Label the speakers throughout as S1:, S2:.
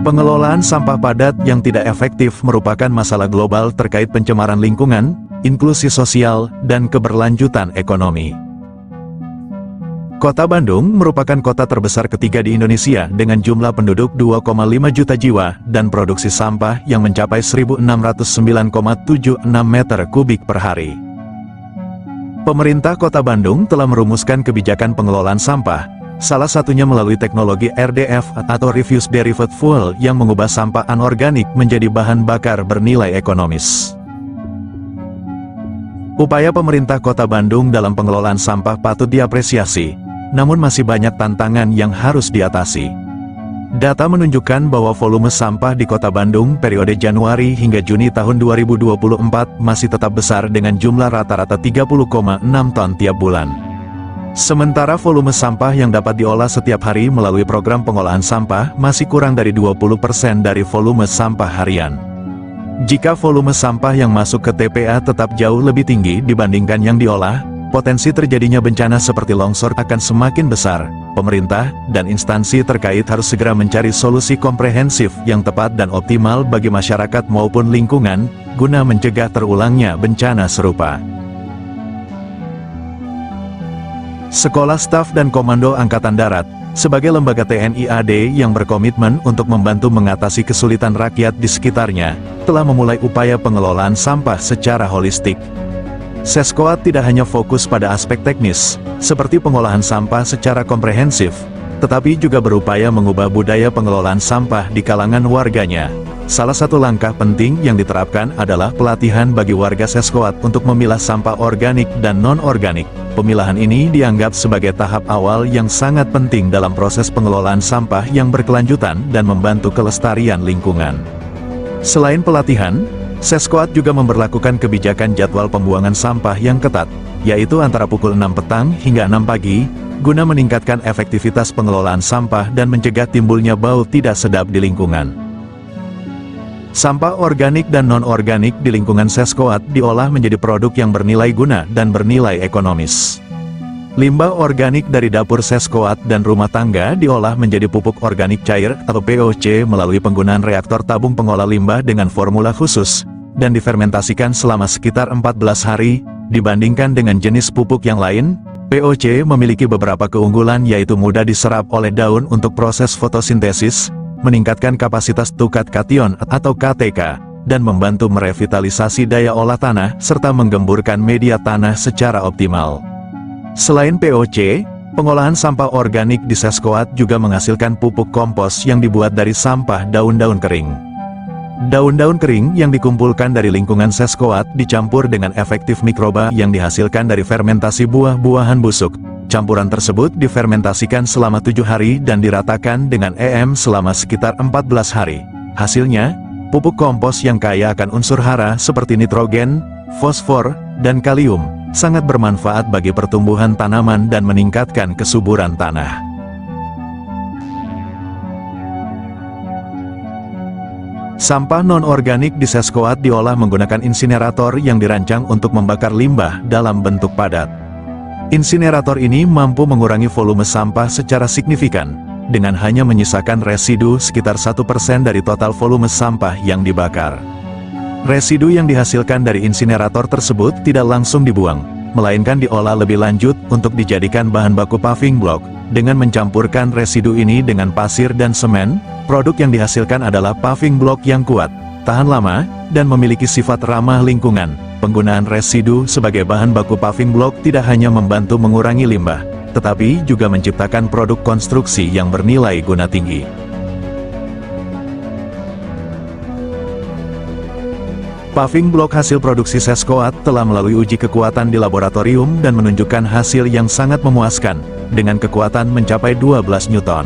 S1: Pengelolaan sampah padat yang tidak efektif merupakan masalah global terkait pencemaran lingkungan, inklusi sosial, dan keberlanjutan ekonomi. Kota Bandung merupakan kota terbesar ketiga di Indonesia dengan jumlah penduduk 2,5 juta jiwa dan produksi sampah yang mencapai 1.609,76 meter kubik per hari. Pemerintah Kota Bandung telah merumuskan kebijakan pengelolaan sampah, salah satunya melalui teknologi RDF atau Refuse Derived Fuel yang mengubah sampah anorganik menjadi bahan bakar bernilai ekonomis. Upaya pemerintah Kota Bandung dalam pengelolaan sampah patut diapresiasi, namun masih banyak tantangan yang harus diatasi. Data menunjukkan bahwa volume sampah di Kota Bandung periode Januari hingga Juni tahun 2024 masih tetap besar dengan jumlah rata-rata 30,6 ton tiap bulan. Sementara volume sampah yang dapat diolah setiap hari melalui program pengolahan sampah masih kurang dari 20% dari volume sampah harian. Jika volume sampah yang masuk ke TPA tetap jauh lebih tinggi dibandingkan yang diolah, potensi terjadinya bencana seperti longsor akan semakin besar. Pemerintah dan instansi terkait harus segera mencari solusi komprehensif yang tepat dan optimal bagi masyarakat maupun lingkungan, guna mencegah terulangnya bencana serupa. Sekolah Staf dan Komando Angkatan Darat, sebagai lembaga TNI AD yang berkomitmen untuk membantu mengatasi kesulitan rakyat di sekitarnya, telah memulai upaya pengelolaan sampah secara holistik. Seskoat tidak hanya fokus pada aspek teknis, seperti pengolahan sampah secara komprehensif, tetapi juga berupaya mengubah budaya pengelolaan sampah di kalangan warganya. Salah satu langkah penting yang diterapkan adalah pelatihan bagi warga Seskoat untuk memilah sampah organik dan non-organik. Pemilahan ini dianggap sebagai tahap awal yang sangat penting dalam proses pengelolaan sampah yang berkelanjutan dan membantu kelestarian lingkungan. Selain pelatihan, Seskoat juga memberlakukan kebijakan jadwal pembuangan sampah yang ketat, yaitu antara pukul 6 petang hingga 6 pagi, guna meningkatkan efektivitas pengelolaan sampah dan mencegah timbulnya bau tidak sedap di lingkungan. Sampah organik dan non-organik di lingkungan Seskoat diolah menjadi produk yang bernilai guna dan bernilai ekonomis. Limbah organik dari dapur Seskoat dan rumah tangga diolah menjadi pupuk organik cair atau POC melalui penggunaan reaktor tabung pengolah limbah dengan formula khusus, dan difermentasikan selama sekitar 14 hari. Dibandingkan dengan jenis pupuk yang lain, POC memiliki beberapa keunggulan, yaitu mudah diserap oleh daun untuk proses fotosintesis, meningkatkan kapasitas tukat kation atau KTK, dan membantu merevitalisasi daya olah tanah serta menggemburkan media tanah secara optimal. Selain POC, pengolahan sampah organik di Seskoat juga menghasilkan pupuk kompos yang dibuat dari sampah daun-daun kering. Daun-daun kering yang dikumpulkan dari lingkungan Seskoat dicampur dengan efektif mikroba yang dihasilkan dari fermentasi buah-buahan busuk. Campuran tersebut difermentasikan selama 7 hari dan diratakan dengan EM selama sekitar 14 hari. Hasilnya, pupuk kompos yang kaya akan unsur hara seperti nitrogen, fosfor, dan kalium, sangat bermanfaat bagi pertumbuhan tanaman dan meningkatkan kesuburan tanah. Sampah non-organik di Seskoat diolah menggunakan insinerator yang dirancang untuk membakar limbah dalam bentuk padat. Insinerator ini mampu mengurangi volume sampah secara signifikan, dengan hanya menyisakan residu sekitar 1% dari total volume sampah yang dibakar. Residu yang dihasilkan dari insinerator tersebut tidak langsung dibuang, melainkan diolah lebih lanjut untuk dijadikan bahan baku paving block. Dengan mencampurkan residu ini dengan pasir dan semen, produk yang dihasilkan adalah paving block yang kuat, tahan lama, dan memiliki sifat ramah lingkungan. Penggunaan residu sebagai bahan baku paving block tidak hanya membantu mengurangi limbah, tetapi juga menciptakan produk konstruksi yang bernilai guna tinggi. Paving block hasil produksi Seskoat telah melalui uji kekuatan di laboratorium dan menunjukkan hasil yang sangat memuaskan, dengan kekuatan mencapai 12 Newton.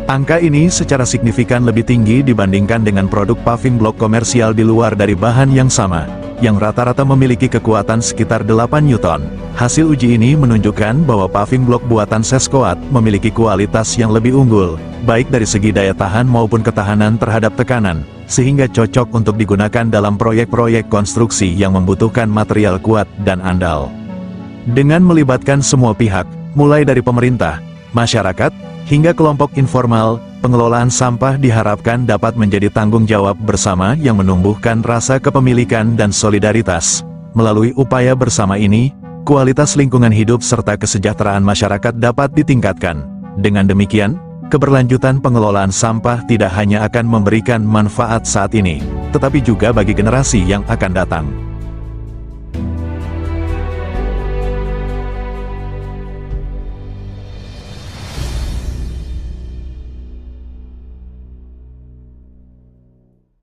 S1: Angka ini secara signifikan lebih tinggi dibandingkan dengan produk paving block komersial di luar dari bahan yang sama, yang rata-rata memiliki kekuatan sekitar 8 Newton. Hasil uji ini menunjukkan bahwa paving block buatan Seskoat memiliki kualitas yang lebih unggul, baik dari segi daya tahan maupun ketahanan terhadap tekanan, sehingga cocok untuk digunakan dalam proyek-proyek konstruksi yang membutuhkan material kuat dan andal. Dengan melibatkan semua pihak, mulai dari pemerintah, masyarakat, hingga kelompok informal, Pengelolaan sampah diharapkan dapat menjadi tanggung jawab bersama yang menumbuhkan rasa kepemilikan dan solidaritas. Melalui upaya bersama ini, kualitas lingkungan hidup serta kesejahteraan masyarakat dapat ditingkatkan. Dengan demikian, keberlanjutan pengelolaan sampah tidak hanya akan memberikan manfaat saat ini, tetapi juga bagi generasi yang akan datang.